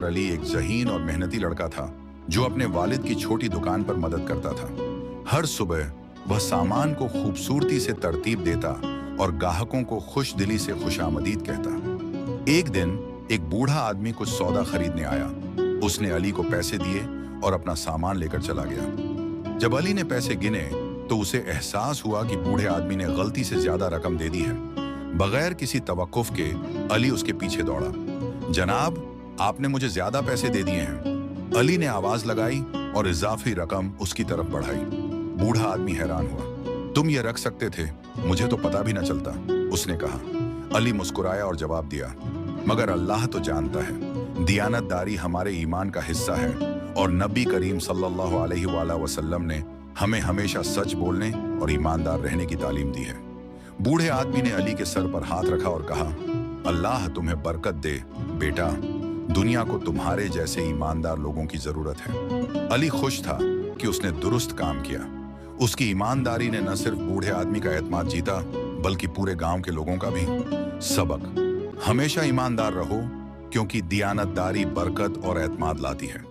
अली एक ज़हीन और मेहनती लड़का था जो अपने वालिद की छोटी दुकान पर मदद करता था। हर सुबह वह सामान को खूबसूरती से तरतीब देता और ग्राहकों को खुश दिली से खुशामदीद कहता। एक दिन एक बूढ़ा आदमी कुछ सौदा खरीदने आया। उसने अली को पैसे दिए और अपना सामान लेकर चला गया। जब अली ने पैसे गिने तो उसे एहसास हुआ कि बूढ़े आदमी ने गलती से ज्यादा रकम दे दी है। बगैर किसी तवक्कुफ के अली उसके पीछे दौड़ा। जनाब, आपने मुझे ज्यादा पैसे दे दिए हैं। अली ने आवाज लगाई और इजाफी रकम उसकी तरफ बढ़ाई। बूढ़ा आदमी हैरान हुआ। तुम ये रख सकते थे, मुझे तो पता भी न चलता, उसने कहा। अली मुस्कुराया और जवाब दिया, मगर अल्लाह तो जानता है, दियानतदारी हमारे ईमान का हिस्सा है और नबी करीम सल्लल्लाहु अलैहि वसल्लम ने हमें हमेशा सच बोलने और ईमानदार रहने की तालीम दी है। बूढ़े आदमी ने अली के सर पर हाथ रखा और कहा, अल्लाह तुम्हें बरकत दे बेटा, दुनिया को तुम्हारे जैसे ईमानदार लोगों की जरूरत है। अली खुश था कि उसने दुरुस्त काम किया। उसकी ईमानदारी ने न सिर्फ बूढ़े आदमी का एतमाद जीता बल्कि पूरे गांव के लोगों का भी। सबक, हमेशा ईमानदार रहो क्योंकि दियानतदारी बरकत और एतमाद लाती है।